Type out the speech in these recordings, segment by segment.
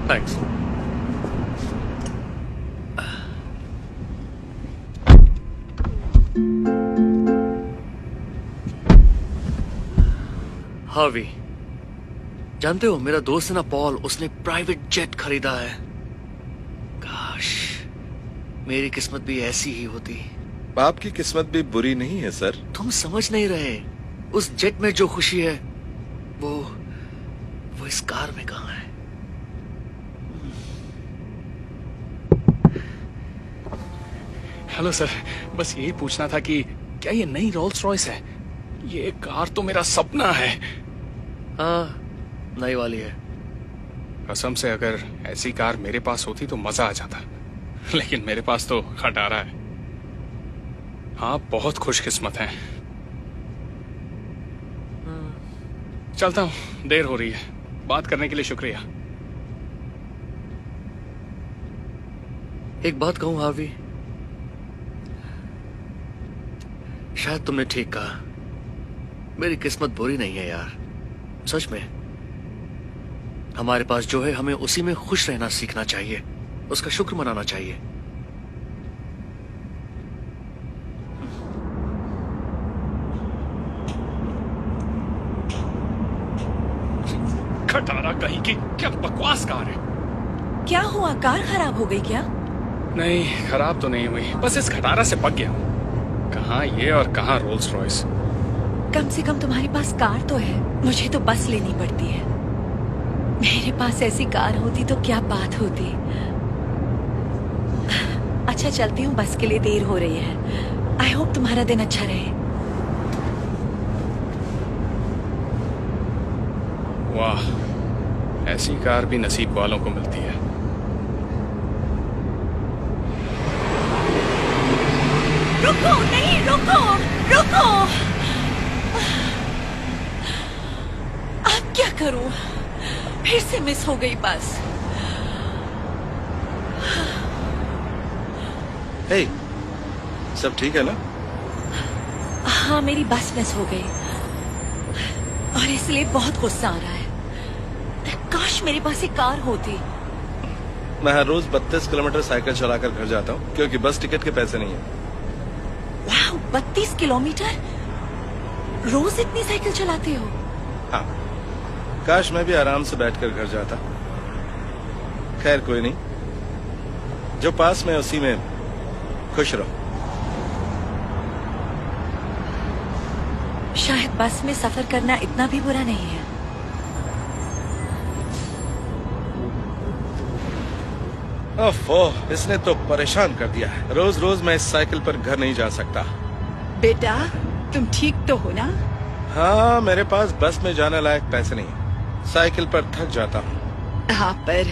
Thanks. Harvey, जानते हो मेरा दोस्त है ना पॉल, उसने प्राइवेट जेट खरीदा है। काश मेरी किस्मत भी ऐसी ही होती। आपकी किस्मत भी बुरी नहीं है सर। तुम समझ नहीं रहे, उस जेट में जो खुशी है वो इस कार में कहाँ है। हेलो सर, बस यही पूछना था कि क्या ये नई रोल्स रॉयस है? ये कार तो मेरा सपना है। हाँ, नई वाली है। कसम से अगर ऐसी कार मेरे पास होती तो मजा आ जाता, लेकिन मेरे पास तो खटारा है। आप बहुत खुशकिस्मत हैं। चलता हूँ, देर हो रही है। बात करने के लिए शुक्रिया। एक बात कहूं हार्वी, शायद तुमने ठीक कहा, मेरी किस्मत बुरी नहीं है यार। सच में हमारे पास जो है हमें उसी में खुश रहना सीखना चाहिए, उसका शुक्र मनाना चाहिए। खटारा कहीं की, क्या बकवास कार है। क्या हुआ, कार खराब हो गई क्या? नहीं, खराब तो नहीं हुई, बस इस खटारा से पक गया हूँ। कहाँ ये और कहाँ रोल्स रॉयस। कम से कम तुम्हारे पास कार तो है, मुझे तो बस लेनी पड़ती है। मेरे पास ऐसी कार होती तो क्या बात होती। अच्छा चलती हूँ, बस के लिए देर हो रही है। आई होप तुम्हारा दिन अच्छा रहे। वाह, ऐसी कार भी नसीब वालों को मिलती है। रुको, नहीं रुको, रुको। अब क्या करूं? फिर से मिस हो गई बस। हे, सब ठीक है ना? हाँ, मेरी बस मिस हो गई और इसलिए बहुत गुस्सा आ रहा है। काश मेरे पास एक कार होती। मैं हर रोज 32 किलोमीटर साइकिल चलाकर घर जाता हूँ क्योंकि बस टिकट के पैसे नहीं है। वाह, 32 किलोमीटर? रोज इतनी साइकिल चलाते हो? हाँ, काश मैं भी आराम से बैठकर घर जाता। खैर कोई नहीं, जो पास में उसी में खुश रहो। शायद बस में सफर करना इतना भी बुरा नहीं है। ओफो, इसने तो परेशान कर दिया है। रोज रोज मैं इस साइकिल पर घर नहीं जा सकता। बेटा, तुम ठीक तो हो ना? हाँ, मेरे पास बस में जाने लायक पैसे नहीं है। साइकिल पर थक जाता हूँ। हाँ, पर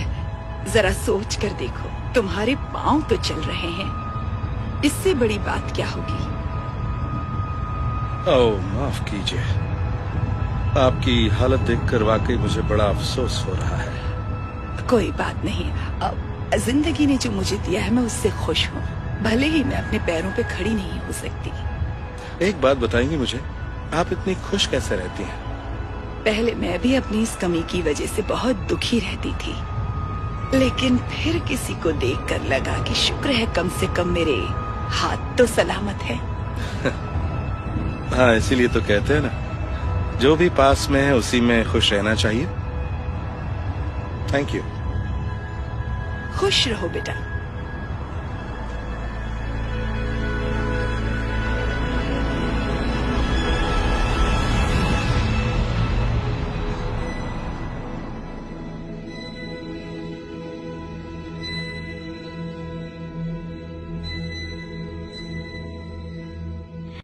जरा सोच कर देखो, तुम्हारे पाँव तो चल रहे हैं। इससे बड़ी बात क्या होगी? ओह, माफ कीजिए। आपकी हालत देखकर वाकई मुझे बड़ा अफसोस हो रहा है। कोई बात नहीं, अब जिंदगी ने जो मुझे दिया है मैं उससे खुश हूँ, भले ही मैं अपने पैरों पे खड़ी नहीं हो सकती। एक बात बताएंगी मुझे, आप इतनी खुश कैसे रहती हैं? पहले मैं भी अपनी इस कमी की वजह से बहुत दुखी रहती थी, लेकिन फिर किसी को देखकर लगा कि शुक्र है कम से कम मेरे हाथ तो सलामत है। हाँ, इसीलिए तो कहते हैं ना, जो भी पास में है उसी में खुश रहना चाहिए। Thank you. खुश रहो बेटा।